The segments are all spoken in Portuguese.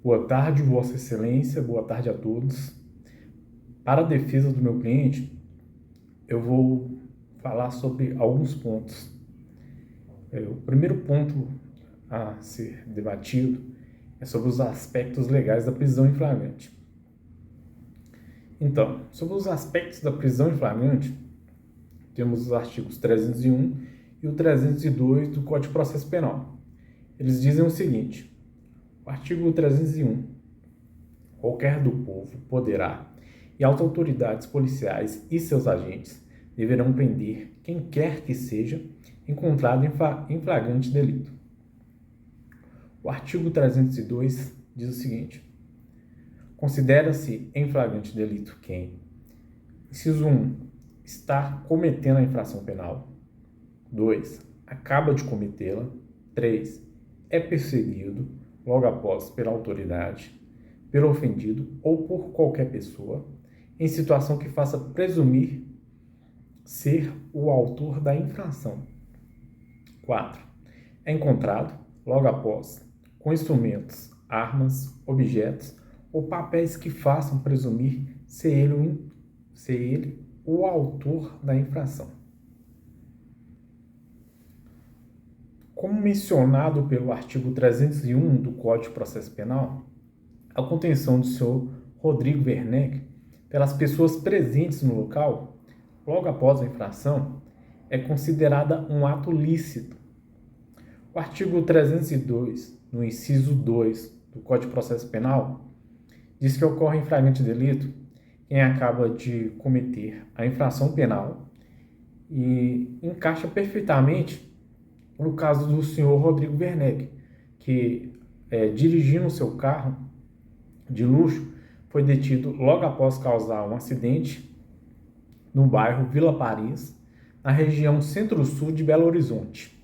Boa tarde, Vossa Excelência, boa tarde a todos. Para a defesa do meu cliente, eu vou falar sobre alguns pontos. O primeiro ponto a ser debatido é sobre os aspectos legais da prisão em flagrante. Então, sobre os aspectos da prisão em flagrante, temos os artigos 301 e o 302 do Código de Processo Penal. Eles dizem o seguinte: o artigo 301. Qualquer do povo poderá, e as autoridades policiais e seus agentes deverão prender quem quer que seja encontrado em flagrante delito. O artigo 302 diz o seguinte: considera-se em flagrante delito quem, inciso 1, está cometendo a infração penal, 2, acaba de cometê-la, 3, é perseguido logo após pela autoridade, pelo ofendido ou por qualquer pessoa, em situação que faça presumir ser o autor da infração. 4. É encontrado, logo após, com instrumentos, armas, objetos ou papéis que façam presumir ser ele o autor da infração. Como mencionado pelo artigo 301 do Código de Processo Penal, a contenção do senhor Rodrigo Werneck pelas pessoas presentes no local, logo após a infração, é considerada um ato lícito. O artigo 302, no inciso 2 do Código de Processo Penal, diz que ocorre em flagrante delito quem acaba de cometer a infração penal e encaixa perfeitamente no caso do senhor Rodrigo Werneck, que, dirigindo o seu carro de luxo, foi detido logo após causar um acidente no bairro Vila Paris, na região centro-sul de Belo Horizonte.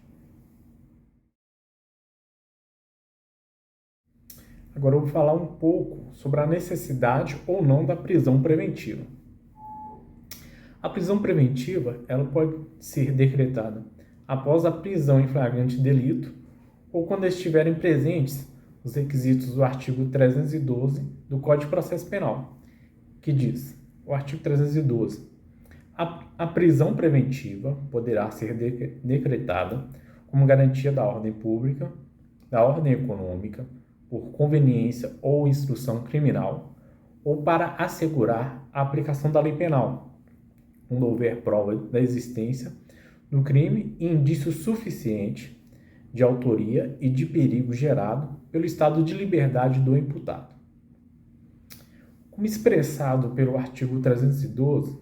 Agora eu vou falar um pouco sobre a necessidade ou não da prisão preventiva. A prisão preventiva ela pode ser decretada após a prisão em flagrante delito ou quando estiverem presentes os requisitos do artigo 312 do Código de Processo Penal, que diz, o artigo 312, a prisão preventiva poderá ser decretada como garantia da ordem pública, da ordem econômica, por conveniência ou instrução criminal, ou para assegurar a aplicação da lei penal, quando houver prova da existência do crime e indício suficiente de autoria e de perigo gerado pelo estado de liberdade do imputado. Como expressado pelo artigo 312,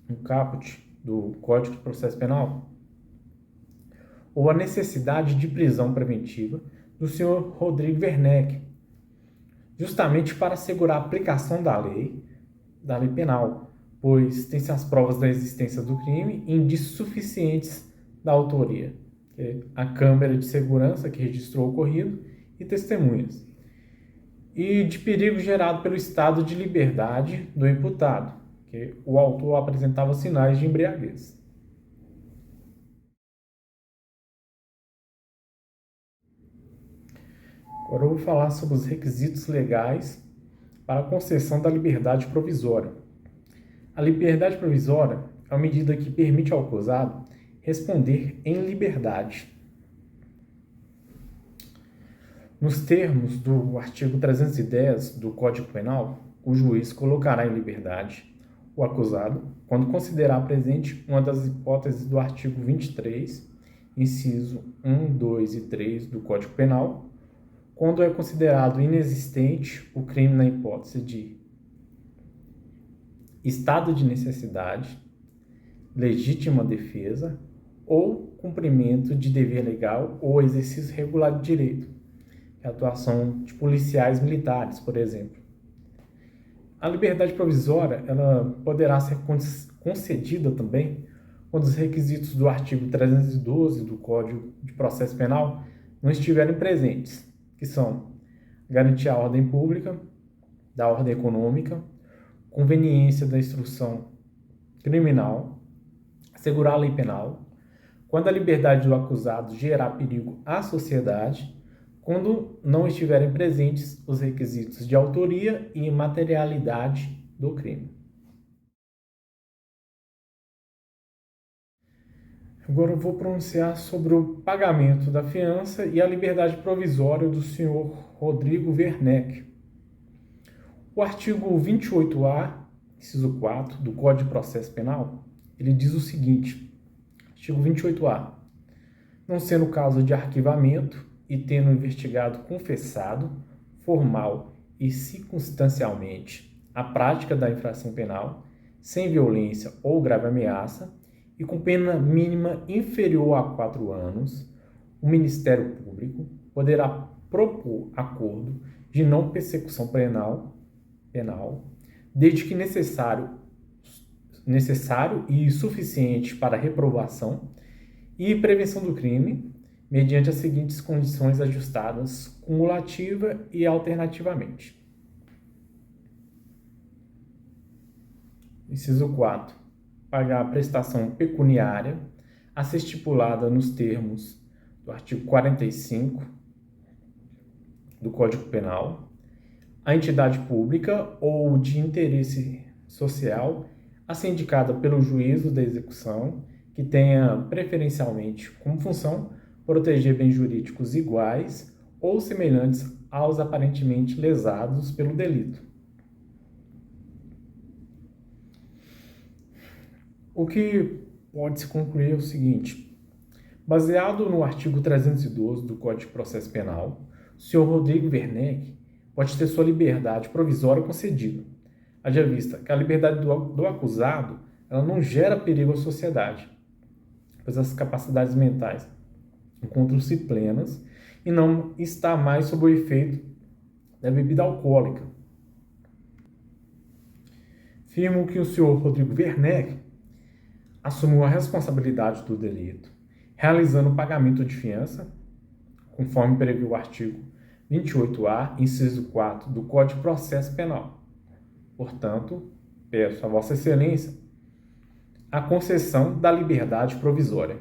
no caput do Código de Processo Penal, ou a necessidade de prisão preventiva do senhor Rodrigo Werneck, justamente para assegurar a aplicação da lei penal, pois tem-se as provas da existência do crime e indícios suficientes da autoria, que é a câmera de segurança que registrou o ocorrido e testemunhas, e de perigo gerado pelo estado de liberdade do imputado, que o autor apresentava sinais de embriaguez. Agora eu vou falar sobre os requisitos legais para a concessão da liberdade provisória. A liberdade provisória é uma medida que permite ao acusado responder em liberdade. Nos termos do artigo 310 do Código Penal, o juiz colocará em liberdade o acusado quando considerar presente uma das hipóteses do artigo 23, inciso 1, 2 e 3 do Código Penal, quando é considerado inexistente o crime na hipótese de estado de necessidade, legítima defesa ou cumprimento de dever legal ou exercício regular de direito, que é a atuação de policiais militares, por exemplo. A liberdade provisória ela poderá ser concedida também quando os requisitos do artigo 312 do Código de Processo Penal não estiverem presentes, que são garantir a ordem pública, da ordem econômica, conveniência da instrução criminal, assegurar a lei penal, quando a liberdade do acusado gerar perigo à sociedade, quando não estiverem presentes os requisitos de autoria e materialidade do crime. Agora eu vou pronunciar sobre o pagamento da fiança e a liberdade provisória do senhor Rodrigo Werneck. O artigo 28A, inciso 4, do Código de Processo Penal, ele diz o seguinte, artigo 28A, não sendo caso de arquivamento e tendo o investigado confessado, formal e circunstancialmente a prática da infração penal, sem violência ou grave ameaça, e com pena mínima inferior a 4 anos, o Ministério Público poderá propor acordo de não persecução penal, desde que necessário e suficiente para reprovação e prevenção do crime, mediante as seguintes condições ajustadas cumulativa e alternativamente. Inciso 4. Pagar a prestação pecuniária a ser estipulada nos termos do artigo 45 do Código Penal, a entidade pública ou de interesse social a ser indicada pelo juízo da execução que tenha preferencialmente como função proteger bens jurídicos iguais ou semelhantes aos aparentemente lesados pelo delito. O que pode-se concluir é o seguinte: baseado no artigo 312 do Código de Processo Penal, o senhor Rodrigo Werneck pode ter sua liberdade provisória concedida, haja vista que a liberdade do acusado ela não gera perigo à sociedade, pois as capacidades mentais encontram-se plenas e não está mais sob o efeito da bebida alcoólica. Afirmo que o senhor Rodrigo Werneck assumiu a responsabilidade do delito, realizando o pagamento de fiança, conforme prevê o artigo 28A, inciso 4 do Código de Processo Penal. Portanto, peço a Vossa Excelência a concessão da liberdade provisória.